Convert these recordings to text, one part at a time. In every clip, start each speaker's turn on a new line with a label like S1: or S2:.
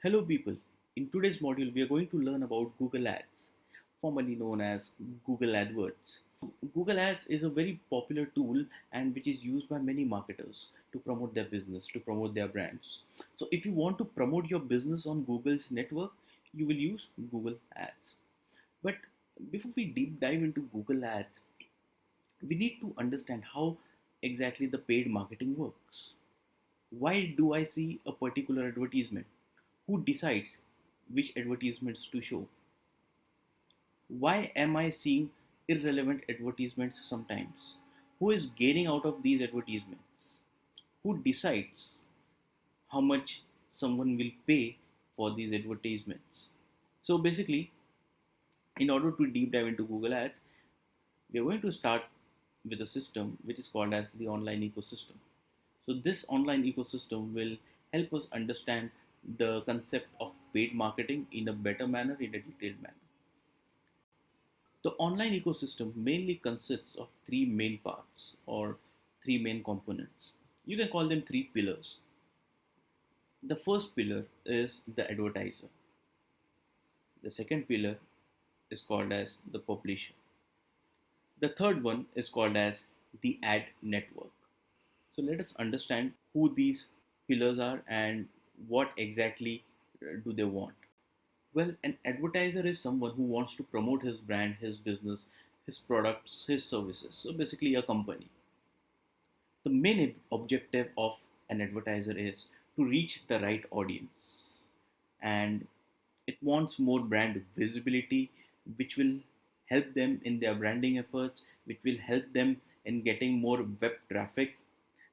S1: Hello people, in today's module we are going to learn about Google Ads, formerly known as Google AdWords. Google Ads is a very popular tool and which is used by many marketers to promote their business, to promote their brands. So if you want to promote your business on Google's network, you will use Google Ads. But before we deep dive into Google Ads, we need to understand how exactly the paid marketing works. Why do I see a particular advertisement? Who decides which advertisements to show? Why am I seeing irrelevant advertisements sometimes? Who is gaining out of these advertisements? Who decides how much someone will pay for these advertisements? So basically, in order to deep dive into Google Ads, we are going to start with a system which is called as the online ecosystem. So this online ecosystem will help us understand the concept of paid marketing in a better manner, in a detailed manner. The online ecosystem mainly consists of three main parts or three main components. You can call them three pillars. The first pillar is the advertiser. The second pillar is called as the publisher. The third one is called as the ad network. So let us understand who these pillars are and what exactly do they want. Well, an advertiser is someone who wants to promote his brand, his business, his products, his services. So basically, a company. The main objective of an advertiser is to reach the right audience, and it wants more brand visibility, which will help them in their branding efforts, which will help them in getting more web traffic,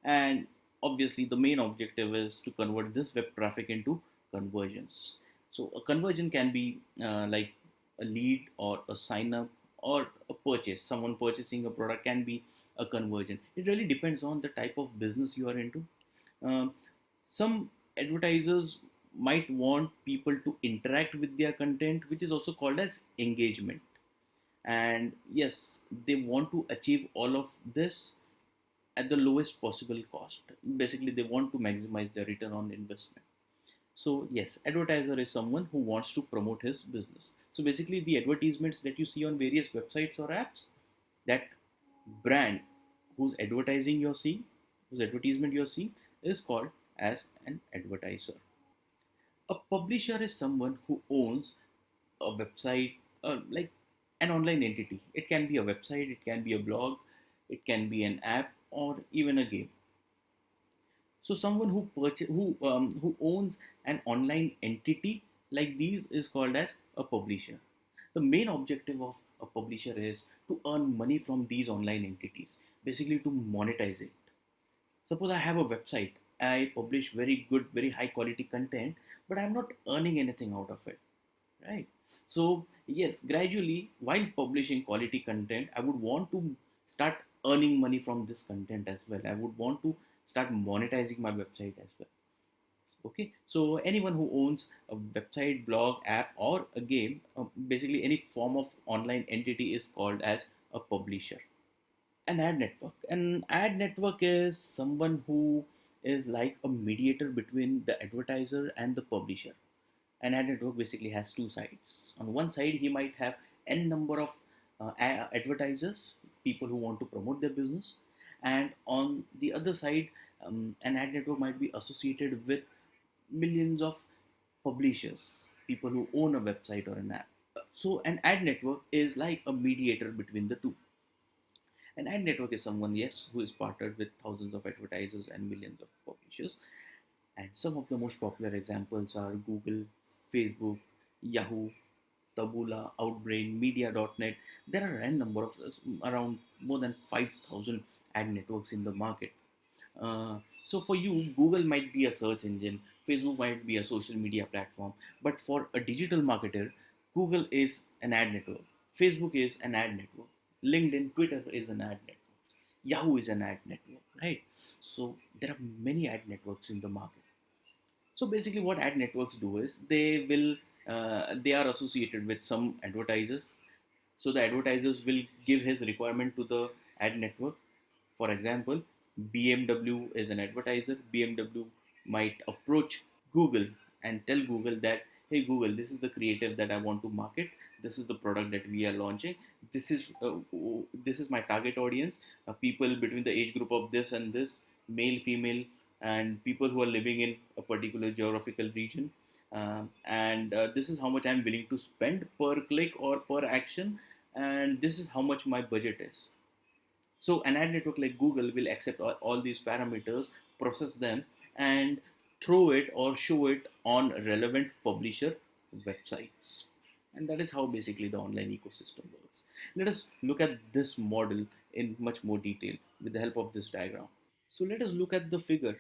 S1: and obviously the main objective is to convert this web traffic into conversions. So a conversion can be like a lead or a sign up or a purchase. Someone purchasing a product can be a conversion. It really depends on the type of business you are into. um, some advertisers might want people to interact with their content, which is also called as engagement. And yes, they want to achieve all of this at the lowest possible cost. Basically, they want to maximize their return on investment. So yes, advertiser is someone who wants to promote his business. So basically, the advertisements that you see on various websites or apps, that brand whose advertising you're seeing, whose advertisement you're seeing, is called as an advertiser. A publisher is someone who owns a website, like an online entity. It can be a website, it can be a blog, it can be an app, or even a game. So someone who owns an online entity like these is called as a publisher. The main objective of a publisher is to earn money from these online entities, basically to monetize it. Suppose I have a website, I publish very good, very high quality content, but I'm not earning anything out of it, right? So yes, gradually while publishing quality content, I would want to start earning money from this content as well. I would want to start monetizing my website as well. Okay, so anyone who owns a website, blog, app, or a game, basically any form of online entity, is called as a publisher. An ad network is someone who is like a mediator between the advertiser and the publisher. An ad network basically has two sides. On one side, he might have n number of advertisers, people who want to promote their business, and on the other side, an ad network might be associated with millions of publishers, people who own a website or an app. So an ad network is like a mediator between the two. An ad network is someone, yes, who is partnered with thousands of advertisers and millions of publishers. And some of the most popular examples are Google, Facebook, Yahoo, Taboola, Outbrain, Media.net. There are a number of around more than 5,000 ad networks in the market. So for you, Google might be a search engine, Facebook might be a social media platform, but for a digital marketer, Google is an ad network, Facebook is an ad network, LinkedIn, Twitter is an ad network, Yahoo is an ad network, right? So there are many ad networks in the market. So basically, what ad networks do is they are associated with some advertisers. So the advertisers will give his requirement to the ad network. For example, BMW is an advertiser. BMW might approach Google and tell Google that, hey Google, this is the creative that I want to market, this is the product that we are launching, this is this is my target audience, people between the age group of this and this, male, female, and people who are living in a particular geographical region, and this is how much I'm willing to spend per click or per action, and this is how much my budget is. So an ad network like Google will accept all these parameters, process them, and throw it or show it on relevant publisher websites. And that is how basically the online ecosystem works. Let us look at this model in much more detail with the help of this diagram. So let us look at the figure,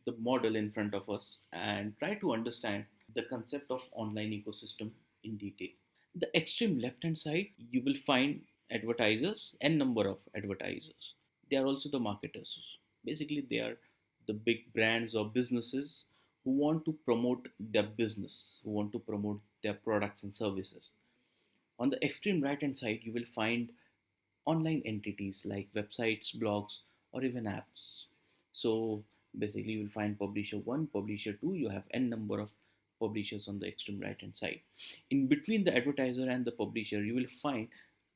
S1: the model in front of us, and try to understand the concept of online ecosystem in detail. The extreme left hand side, you will find advertisers, n number of advertisers. They are also the marketers. Basically, they are the big brands or businesses who want to promote their business, who want to promote their products and services. On the extreme right hand side, you will find online entities like websites, blogs, or even apps. So basically, you will find publisher one, publisher two. You have n number of publishers on the extreme right hand side. In between the advertiser and the publisher, you will find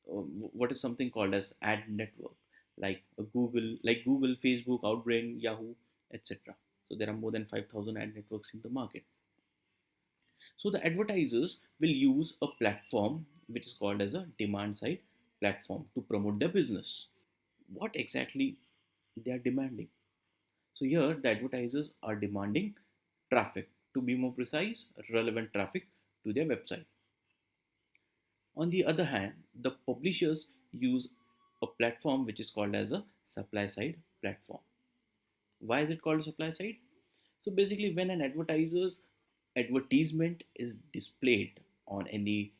S1: what is something called as ad network, like Google, Facebook, Outbrain, Yahoo, etc. So there are more than 5,000 ad networks in the market. So the advertisers will use a platform which is called as a demand side platform to promote their business. What exactly they are demanding? So here the advertisers are demanding traffic, to be more precise, relevant traffic to their website. On the other hand, the publishers use a platform which is called as a supply side platform. Why is it called supply side? So basically, when an advertiser's advertisement is displayed on any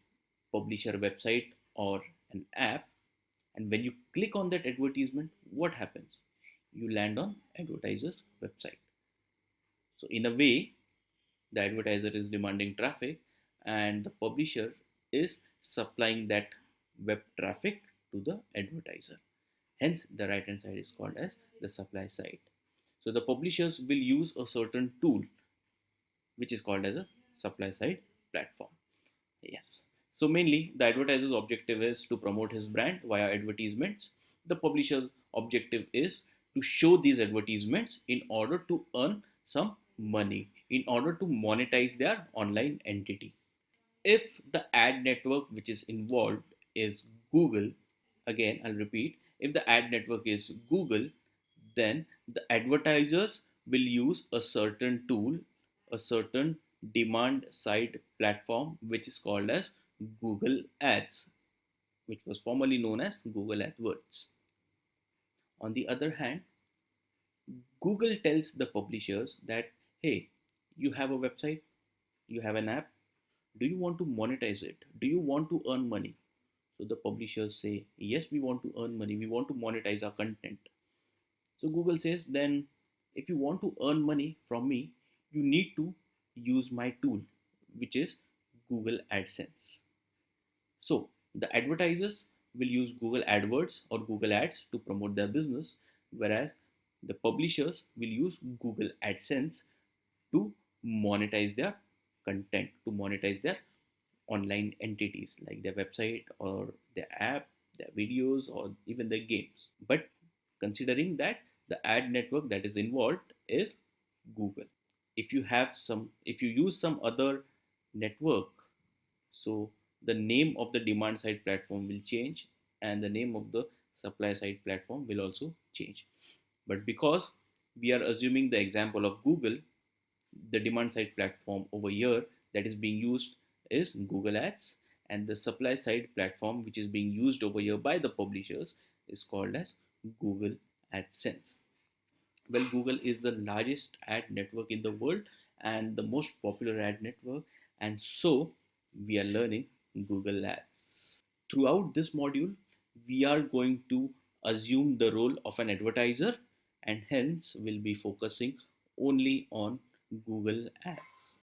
S1: publisher website or an app, and when you click on that advertisement, what happens? You land on advertiser's website. So in a way, the advertiser is demanding traffic and the publisher is supplying that web traffic to the advertiser. Hence, the right hand side is called as the supply side. So the publishers will use a certain tool which is called as a supply side platform. Yes. So mainly the advertiser's objective is to promote his brand via advertisements. The publisher's objective is to show these advertisements in order to earn some money, in order to monetize their online entity. If the ad network which is involved is Google, again I'll repeat, if the ad network is Google, then the advertisers will use a certain tool, a certain demand side platform which is called as Google Ads, which was formerly known as Google AdWords. On the other hand, Google tells the publishers that, hey, you have a website, you have an app, do you want to monetize it? Do you want to earn money? So the publishers say, yes, we want to earn money, we want to monetize our content. So Google says, then if you want to earn money from me, you need to use my tool, which is Google AdSense. So the advertisers will use Google AdWords or Google Ads to promote their business, whereas the publishers will use Google AdSense to monetize their content, to monetize their online entities like their website or their app, their videos, or even their games. But considering that the ad network that is involved is Google. If you use some other network, so the name of the demand side platform will change and the name of the supply side platform will also change. But because we are assuming the example of Google, the demand side platform over here that is being used is Google Ads, and the supply side platform which is being used over here by the publishers is called as Google AdSense. Well, Google is the largest ad network in the world and the most popular ad network, and so we are learning Google Ads. Throughout this module, we are going to assume the role of an advertiser and hence will be focusing only on Google Ads.